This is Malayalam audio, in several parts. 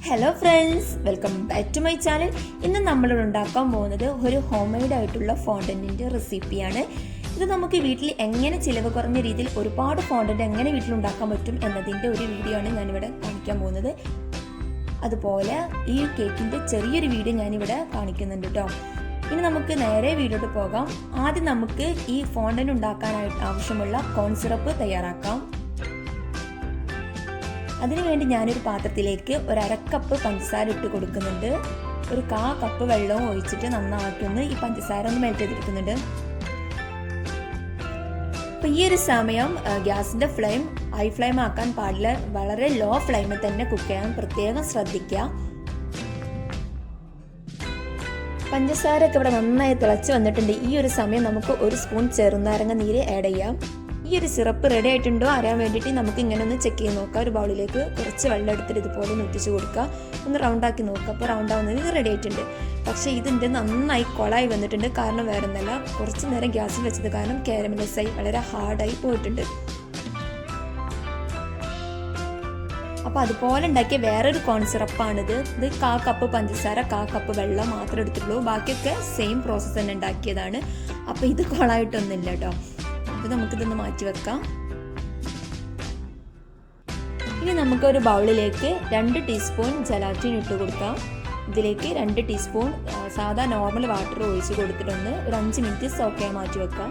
Hello friends, welcome back to my channel. ഇന്ന് നമ്മൾ ഉണ്ടാക്കാൻ പോകുന്നത് ഒരു ഹോം മെയ്ഡ് ആയിട്ടുള്ള ഫോണ്ടന്റിൻ്റെ റെസിപ്പിയാണ്. ഇത് നമുക്ക് വീട്ടിൽ എങ്ങനെ ചിലവ് കുറഞ്ഞ രീതിയിൽ ഒരുപാട് ഫോണ്ടന്റ് എങ്ങനെ വീട്ടിൽ ഉണ്ടാക്കാൻ പറ്റും എന്നതിൻ്റെ ഒരു വീഡിയോ ആണ് ഞാനിവിടെ കാണിക്കാൻ പോകുന്നത്. അതുപോലെ ഈ കേക്കിൻ്റെ ചെറിയൊരു വീഡിയോ ഞാനിവിടെ കാണിക്കുന്നുണ്ട് കേട്ടോ. ഇനി നമുക്ക് നേരെ വീഡിയോട്ട് പോകാം. ആദ്യം നമുക്ക് ഈ ഫോണ്ടന്റ് ഉണ്ടാക്കാനായിട്ട് ആവശ്യമുള്ള കോൺ സിറപ്പ് തയ്യാറാക്കാം. അതിനുവേണ്ടി ഞാനൊരു പാത്രത്തിലേക്ക് ഒരു അരക്കപ്പ് പഞ്ചസാര ഇട്ട് കൊടുക്കുന്നുണ്ട്. ഒരു കപ്പ് വെള്ളവും ഒഴിച്ചിട്ട് നന്നായിട്ടൊന്ന് ഈ പഞ്ചസാര ഒന്ന് മെൽറ്റ് ചെയ്തെടുക്കുന്നുണ്ട്. അപ്പോൾ ഈ ഒരു സമയം ഗ്യാസിൻ്റെ ഫ്ലെയിം ഹൈ ഫ്ലെയിം ആക്കാൻ പാടില്ല, വളരെ ലോ ഫ്ലെയിമിൽ തന്നെ കുക്ക് ചെയ്യാൻ പ്രത്യേകം ശ്രദ്ധിക്കുക. പഞ്ചസാരയൊക്കെ ഇവിടെ നന്നായി തിളച്ച് വന്നിട്ടുണ്ട്. ഈ ഒരു സമയം നമുക്ക് ഒരു സ്പൂൺ ചെറുനാരങ്ങ നീര് ആഡ് ചെയ്യാം. ഈ ഒരു സിറപ്പ് റെഡി ആയിട്ടുണ്ടോ അറിയാൻ വേണ്ടിയിട്ട് നമുക്ക് ഇങ്ങനെ ഒന്ന് ചെക്ക് ചെയ്ത് നോക്കാം. ഒരു ബൗളിലേക്ക് കുറച്ച് വെള്ളം എടുത്തിട്ട് ഇതുപോലെ ഒന്ന് ഒറ്റിച്ച് കൊടുക്കുക, ഒന്ന് റൗണ്ടാക്കി നോക്കുക. അപ്പോൾ റൗണ്ട് ആവുന്നത് ഇത് റെഡി ആയിട്ടുണ്ട്. പക്ഷേ ഇതിൻ്റെ നന്നായി കൊളായി വന്നിട്ടുണ്ട്. കാരണം വേറെ ഒന്നല്ല, കുറച്ച് നേരം ഗ്യാസിൽ വെച്ചത് കാരണം കാരമലൈസായി വളരെ ഹാർഡായി പോയിട്ടുണ്ട്. അപ്പോൾ അതുപോലെ ഉണ്ടാക്കിയ വേറൊരു കോൺ സിറപ്പാണിത്. ഇത് കപ്പ് പഞ്ചസാര കപ്പ് വെള്ളം മാത്രമേ എടുത്തിട്ടുള്ളൂ. ബാക്കിയൊക്കെ സെയിം പ്രോസസ്സ് തന്നെ ഉണ്ടാക്കിയതാണ്. അപ്പോൾ ഇത് കൊളായിട്ടൊന്നുമില്ല കേട്ടോ. അപ്പോൾ നമുക്കിതൊന്ന് മാറ്റി വെക്കാം. ഇനി നമുക്കൊരു ബൗളിലേക്ക് 2 ടീസ്പൂൺ ജലാറ്റിൻ ഇട്ട് കൊടുക്കാം. ഇതിലേക്ക് 2 ടീസ്പൂൺ സാധാ നോർമൽ വാട്ടർ ഒഴിച്ച് കൊടുത്തിട്ടൊന്ന് ഒരു 5 മിനിറ്റ് സോക്ക് ചെയ്യാൻ മാറ്റി വെക്കാം.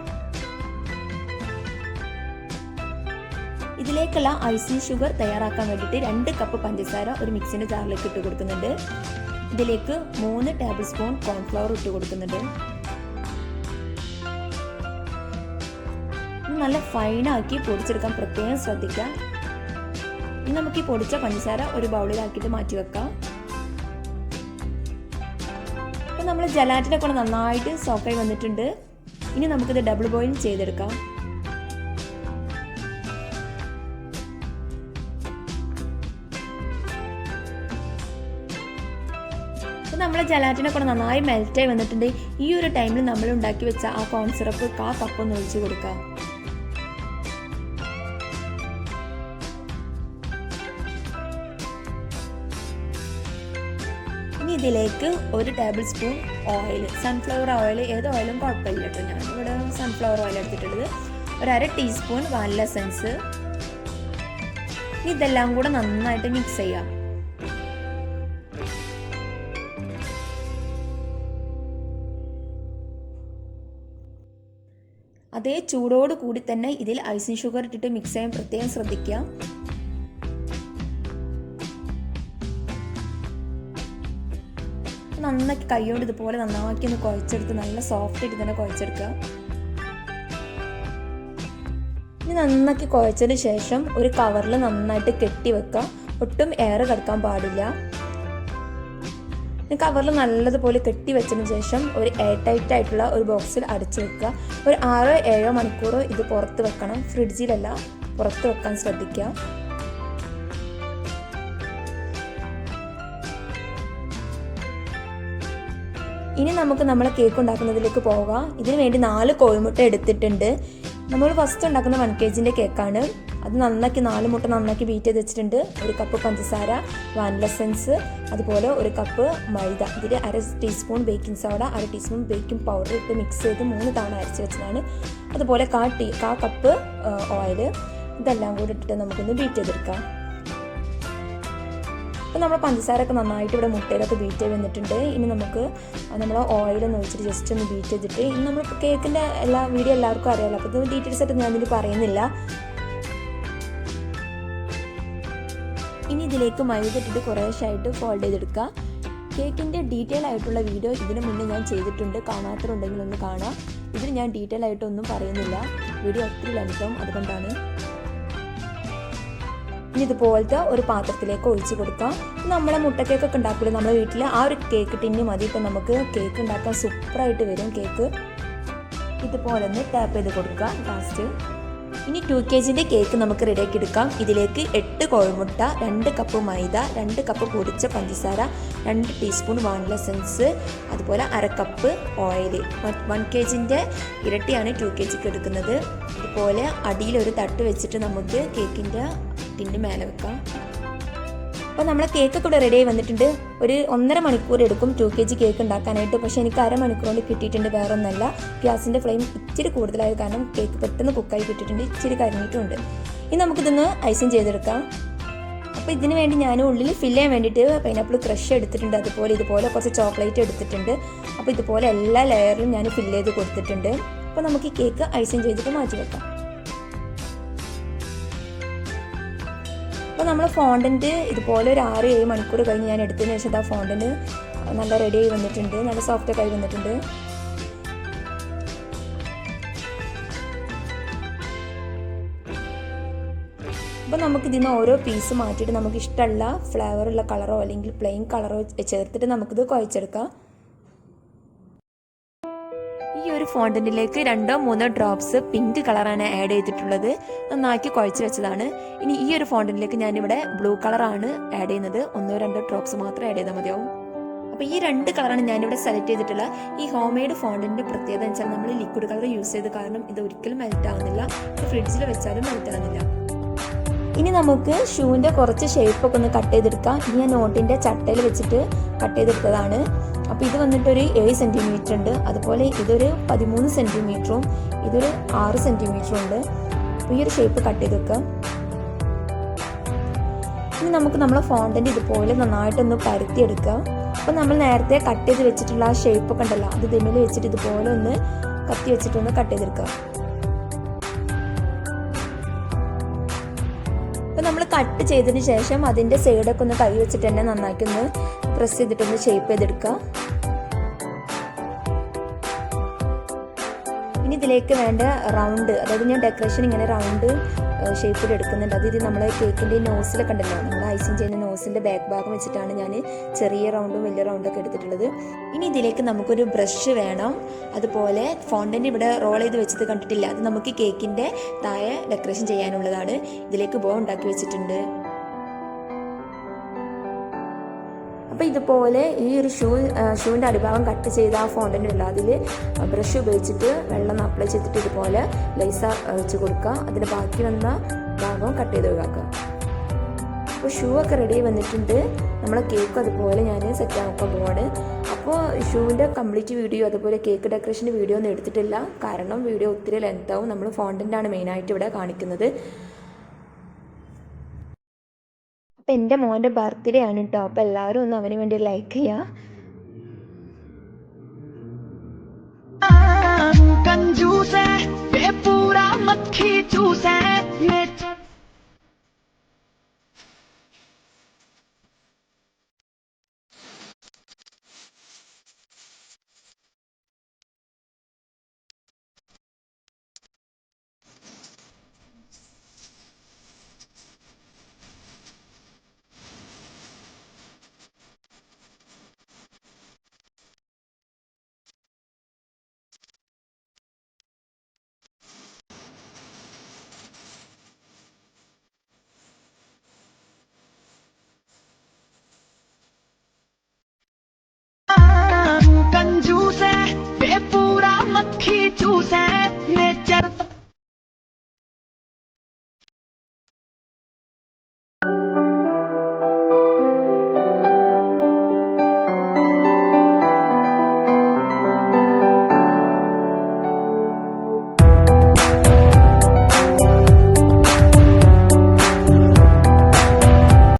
ഇതിലേക്കുള്ള ഐസിങ് ഷുഗർ തയ്യാറാക്കാൻ വേണ്ടിയിട്ട് 2 കപ്പ് പഞ്ചസാര ഒരു മിക്സിൻ്റെ ജാറിലേക്ക് ഇട്ട് കൊടുക്കുന്നുണ്ട്. ഇതിലേക്ക് 3 ടേബിൾ സ്പൂൺ കോൺഫ്ലവർ ഇട്ട് കൊടുക്കുന്നുണ്ട്. നല്ല ഫൈനാക്കി പൊടിച്ചെടുക്കാൻ പ്രത്യേകം ശ്രദ്ധിക്കാം. ഇനി നമുക്ക് ഈ പൊടിച്ച പഞ്ചസാര ഒരു ബൗളിലാക്കിയിട്ട് മാറ്റി വെക്കാം. അപ്പോൾ നമ്മൾ ജലാറ്റിനെ കൊണ്ട് നന്നായിട്ട് സോക്കായി വന്നിട്ടുണ്ട്. ഇനി നമുക്കിത് ഡബിൾ ബോയിൽ ചെയ്തെടുക്കാം. നമ്മളെ ജലാറ്റിനെ കൊണ്ട് നന്നായി മെൽറ്റായി വന്നിട്ടുണ്ട്. ഈ ഒരു ടൈമിൽ നമ്മൾ ഉണ്ടാക്കി വെച്ച ആ കോൺ സിറപ്പ് കപ്പ് ഒന്ന് ഒഴിച്ച് കൊടുക്കാം. ഇനി ഇതിലേക്ക് 1 table spoon oil, sunflower oil, ഏത് ഓയിലും കുഴപ്പമില്ല കേട്ടോ. ഞാനിവിടെ സൺഫ്ലവർ ഓയിൽ എടുത്തിട്ടുള്ളത്. ഒരു 1/2 ടീസ്പൂൺ വാനില എസൻസ്. ഇതെല്ലാം കൂടെ നന്നായിട്ട് മിക്സ് ചെയ്യാം. അതേ ചൂടോട് കൂടി തന്നെ ഇതിൽ ഐസിങ് ഷുഗർ ഇട്ടിട്ട് മിക്സ് ചെയ്യാൻ പ്രത്യേകം ശ്രദ്ധിക്കുക. നന്നാക്കി കൈകൊണ്ട് ഇതുപോലെ നന്നാക്കി ഒന്ന് കുഴച്ചെടുത്ത് നല്ല സോഫ്റ്റ് ആയിട്ട് തന്നെ കുഴച്ചെടുക്കുക. ഇനി നന്നാക്കി കുഴച്ചതിന് ശേഷം ഒരു കവറിൽ നന്നായിട്ട് കെട്ടി വെക്കുക. ഒട്ടും എയർ കടക്കാൻ പാടില്ല. കവറിൽ നല്ലതുപോലെ കെട്ടി വെച്ചതിന് ശേഷം ഒരു എയർ ടൈറ്റ് ആയിട്ടുള്ള ഒരു ബോക്സിൽ അടച്ചു വെക്കുക. ഒരു 6-7 മണിക്കൂർ ഇത് പുറത്ത് വെക്കണം. ഫ്രിഡ്ജിലല്ല, പുറത്ത് വെക്കാൻ ശ്രദ്ധിക്കുക. ഇനി നമുക്ക് നമ്മളെ കേക്ക് ഉണ്ടാക്കുന്നതിലേക്ക് പോകാം. ഇതിനു വേണ്ടി 4 കോഴിമുട്ട എടുത്തിട്ടുണ്ട്. നമ്മൾ ഫസ്റ്റ് ഉണ്ടാക്കുന്ന 1 kg കേക്കാണ്. അത് നന്നാക്കി 4 മുട്ട നന്നാക്കി ബീറ്റ് ചെയ്ത് വെച്ചിട്ടുണ്ട്. 1 കപ്പ് പഞ്ചസാര, വാനില എസൻസ്, അതുപോലെ 1 കപ്പ് മൈദ. ഇതിൽ 1/2 teaspoon baking soda, 1/2 teaspoon baking powder ഇട്ട് മിക്സ് ചെയ്ത് 3 തവണ അരച്ച് വെച്ചതാണ്. അതുപോലെ കപ്പ് ഓയിൽ. ഇതെല്ലാം കൂടി ഇട്ടിട്ട് നമുക്കൊന്ന് ബീറ്റ് ചെയ്തെടുക്കാം. അപ്പോൾ നമ്മൾ പഞ്ചസാരയൊക്കെ നന്നായിട്ട് ഇവിടെ മുട്ടയിലൊക്കെ ബീറ്റ് ചെയ്ത് വന്നിട്ടുണ്ട്. ഇനി നമുക്ക് നമ്മൾ ഓയിലൊന്ന് ഒഴിച്ചിട്ട് ജസ്റ്റ് ഒന്ന് ബീറ്റ് ചെയ്തിട്ട്, ഇനി നമ്മൾ കേക്കിൻ്റെ വീഡിയോ എല്ലാവർക്കും അറിയാമല്ലോ, അപ്പോൾ ഇത് ഡീറ്റെയിൽസ് ആയിട്ട് ഞാനിതിൽ പറയുന്നില്ല. ഇനി ഇതിലേക്ക് മൈദ ഇട്ടിട്ട് കുറേശ്ശായിട്ട് ഫോൾഡ് ചെയ്തെടുക്കുക. കേക്കിൻ്റെ ഡീറ്റെയിൽ ആയിട്ടുള്ള വീഡിയോ ഇതിന് മുന്നേ ഞാൻ ചെയ്തിട്ടുണ്ട്. കാണാത്തവരുണ്ടെങ്കിൽ ഒന്ന് കാണാം. ഇതിൽ ഞാൻ ഡീറ്റെയിൽ ആയിട്ടൊന്നും പറയുന്നില്ല, വീഡിയോ ഒത്തിരി ലെങ്താവും, അതുകൊണ്ടാണ്. ഇനി ഇതുപോലത്തെ ഒരു പാത്രത്തിലേക്ക് ഒഴിച്ച് കൊടുക്കാം. നമ്മളെ മുട്ടക്കേക്കൊക്കെ ഉണ്ടാക്കില്ല നമ്മുടെ വീട്ടിൽ ആ ഒരു കേക്ക് ടിന്ന് മതി. ഇപ്പം നമുക്ക് കേക്ക് ഉണ്ടാക്കാൻ സൂപ്പറായിട്ട് വരും കേക്ക്. ഇതുപോലെ ഒന്ന് ടാപ്പ് ചെയ്ത് കൊടുക്കുക ലാസ്റ്റ്. ഇനി 2 kg കേക്ക് നമുക്ക് റെഡിയാക്കി എടുക്കാം. ഇതിലേക്ക് 8 കോഴിമുട്ട, 2 കപ്പ് മൈദ, 2 കപ്പ് പൊടിച്ച പഞ്ചസാര, 2 ടീസ്പൂൺ വാനില എസൻസ്, അതുപോലെ 1/2 കപ്പ് ഓയിൽ. 1 kg ഇരട്ടിയാണ് 2 kg എടുക്കുന്നത്. ഇതുപോലെ അടിയിലൊരു തട്ട് വെച്ചിട്ട് നമുക്ക് കേക്കിൻ്റെ ടിന്ന് മേലെ വെക്കാം. അപ്പോൾ നമ്മളെ കേക്കൊക്കെ ഇവിടെ റെഡി ആയി വന്നിട്ടുണ്ട്. ഒരു 1.5 മണിക്കൂർ എടുക്കും 2 kg കേക്ക് ഉണ്ടാക്കാനായിട്ട്. പക്ഷേ എനിക്ക് അരമണിക്കൂർ കൊണ്ട് കിട്ടിയിട്ടുണ്ട്. വേറെ ഒന്നല്ല, ഗ്യാസിൻ്റെ ഫ്ലെയിം ഇച്ചിരി കൂടുതലായത് കാരണം കേക്ക് പെട്ടെന്ന് കുക്കായി കിട്ടിയിട്ടുണ്ട്, ഇച്ചിരി കരിഞ്ഞിട്ടുണ്ട്. ഇനി നമുക്കിതൊന്ന് ഐസിങ് ചെയ്തെടുക്കാം. അപ്പോൾ ഇതിന് വേണ്ടി ഞാൻ ഉള്ളിൽ ഫില്ല് ചെയ്യാൻ വേണ്ടിയിട്ട് പൈനാപ്പിൾ ക്രഷ് എടുത്തിട്ടുണ്ട്. ഇതുപോലെ കുറച്ച് ചോക്ലേറ്റ് എടുത്തിട്ടുണ്ട്. അപ്പോൾ ഇതുപോലെ എല്ലാ ലെയറിലും ഞാൻ ഫില്ല് ചെയ്ത് കൊടുത്തിട്ടുണ്ട്. അപ്പോൾ നമുക്ക് ഈ കേക്ക് ഐസിങ് ചെയ്തിട്ട് മാറ്റി വെക്കാം. അപ്പോൾ നമ്മൾ ഫോണ്ടൻറ്റ് ഇതുപോലെ ഒരു 6-7 മണിക്കൂർ കഴിഞ്ഞ് ഞാൻ എടുത്തതിന് ശേഷം ആ ഫോണ്ടൻറ്റ് നല്ല റെഡി ആയി വന്നിട്ടുണ്ട്, നല്ല സോഫ്റ്റൊക്കെ ആയി വന്നിട്ടുണ്ട്. അപ്പോൾ നമുക്ക് ഇതിൽ നിന്ന് ഓരോ പീസ് മാറ്റിയിട്ട് നമുക്ക് ഇഷ്ടമുള്ള ഫ്ലേവറുള്ള കളറോ അല്ലെങ്കിൽ പ്ലെയിൻ കളറോ ചേർത്തിട്ട് നമുക്കിത് കുഴച്ചെടുക്കാം. ഈ ഒരു ഫോണ്ടൻറ്റിലേക്ക് 2-3 ഡ്രോപ്സ് പിങ്ക് കളറാണ് ആഡ് ചെയ്തിട്ടുള്ളത്. നന്നാക്കി കുഴച്ച് വെച്ചതാണ്. ഇനി ഈ ഒരു ഫോണ്ടൻറ്റിലേക്ക് ഞാനിവിടെ ബ്ലൂ കളറാണ് ആഡ് ചെയ്യുന്നത്. 1-2 ഡ്രോപ്സ് മാത്രം ആഡ് ചെയ്താൽ മതിയാവും. അപ്പോൾ ഈ 2 കളറാണ് ഞാനിവിടെ സെലക്ട് ചെയ്തിട്ടുള്ള. ഈ ഹോം മെയ്ഡ് ഫോണ്ടൻറ്റിൻ്റെ പ്രത്യേകത എന്ന് വെച്ചാൽ നമ്മൾ ലിക്വിഡ് കളർ യൂസ് ചെയ്ത് കാരണം ഇത് ഒരിക്കലും മെൽറ്റ് ആവുന്നില്ല, ഇത് ഫ്രിഡ്ജിൽ വെച്ചാലും മെൽറ്റ് ആവുന്നില്ല. ഇനി നമുക്ക് ഷൂവിൻ്റെ കുറച്ച് ഷേപ്പൊക്കെ ഒന്ന് കട്ട് ചെയ്തെടുക്കാം. ഇത് ഞാൻ നോട്ടിൻ്റെ ചട്ടയിൽ വെച്ചിട്ട് കട്ട് ചെയ്തെടുത്തതാണ്. അപ്പോൾ ഇത് വന്നിട്ടൊരു 7 സെൻറ്റിമീറ്റർ ഉണ്ട്, അതുപോലെ ഇതൊരു 13 സെൻറ്റിമീറ്ററും ഇതൊരു 6 സെൻറ്റിമീറ്ററും ഉണ്ട്. അപ്പോൾ ഈ ഒരു ഷേപ്പ് കട്ട് ചെയ്ത് വെക്കാം. ഇനി നമുക്ക് നമ്മളെ ഫോണ്ടൻറ്റ് ഇതുപോലെ നന്നായിട്ടൊന്ന് പരത്തിയെടുക്കാം. അപ്പോൾ നമ്മൾ നേരത്തെ കട്ട് ചെയ്ത് വെച്ചിട്ടുള്ള ആ ഷേപ്പൊക്കെ ഉണ്ടല്ലോ, അത് ഇതിൽ വെച്ചിട്ട് ഇതുപോലെ ഒന്ന് കത്തി വെച്ചിട്ടൊന്ന് കട്ട് ചെയ്തെടുക്കാം. അപ്പോൾ നമ്മൾ കട്ട് ചെയ്തതിന് ശേഷം അതിൻ്റെ സൈഡൊക്കെ ഒന്ന് കൈ വെച്ചിട്ട് തന്നെ നന്നാക്കി ഒന്ന് പ്രസ് ചെയ്തിട്ടൊന്ന് ഷേപ്പ് ചെയ്തെടുക്കുക. ഇനി ഇതിലേക്ക് വേണ്ട റൗണ്ട്, അതായത് ഞാൻ ഡെക്കറേഷൻ ഇങ്ങനെ റൗണ്ട് ഷേപ്പിൽ എടുക്കുന്നുണ്ട്. അത് ഇത് നമ്മളെ കേക്കിൻ്റെ നോസിലൊക്കെ ഉണ്ടല്ലോ, നമ്മൾ ഐസിങ് ചെയ്യുന്ന നോസിൻ്റെ ബാക്ക് ഭാഗം വെച്ചിട്ടാണ് ഞാൻ ചെറിയ റൗണ്ടും വലിയ റൗണ്ടൊക്കെ എടുത്തിട്ടുള്ളത്. ഇനി ഇതിലേക്ക് നമുക്കൊരു ബ്രഷ് വേണം. അതുപോലെ ഫോണ്ടൻറ്റ് ഇവിടെ റോൾ ചെയ്ത് വെച്ചത് കണ്ടിട്ടില്ല, അത് നമുക്ക് കേക്കിൻ്റെ താഴെ ഡെക്കറേഷൻ ചെയ്യാനുള്ളതാണ്. ഇതിലേക്ക് ബോ ഉണ്ടാക്കി വെച്ചിട്ടുണ്ട്. അപ്പോൾ ഇതുപോലെ ഈ ഒരു ഷൂവിൻ്റെ അടിഭാഗം കട്ട് ചെയ്ത ആ ഫോണ്ടൻ്റ് ഉള്ള അതിൽ ബ്രഷ് ഉപയോഗിച്ചിട്ട് വെള്ളം അപ്ലൈ ചെയ്തിട്ട് ഇതുപോലെ ലൈസ വെച്ച് കൊടുക്കുക. അതിന് ബാക്കി വന്ന ഭാഗം കട്ട് ചെയ്ത് ഒഴിവാക്കുക. അപ്പോൾ ഷൂ ഒക്കെ റെഡി വന്നിട്ടുണ്ട്. നമ്മളെ കേക്ക് അതുപോലെ ഞാൻ സെറ്റ് ആക്കാൻ പോവാണ്. അപ്പോൾ ഷൂവിൻ്റെ കംപ്ലീറ്റ് വീഡിയോ അതുപോലെ കേക്ക് ഡെക്കറേഷൻ്റെ വീഡിയോ ഒന്നും എടുത്തിട്ടില്ല, കാരണം വീഡിയോ ഒത്തിരി ലെങ്ത് ആവും. നമ്മൾ ഫോണ്ടൻ്റാണ് മെയിനായിട്ട് ഇവിടെ കാണിക്കുന്നത്. അപ്പോൾ എൻ്റെ മോൻ്റെ ബർത്ത്ഡേ ആണ് കേട്ടോ. അപ്പോൾ എല്ലാവരും ഒന്ന് അവന് വേണ്ടി ലൈക്ക് ചെയ്യുക. कंजूस है पूरा मक्खी चूस है।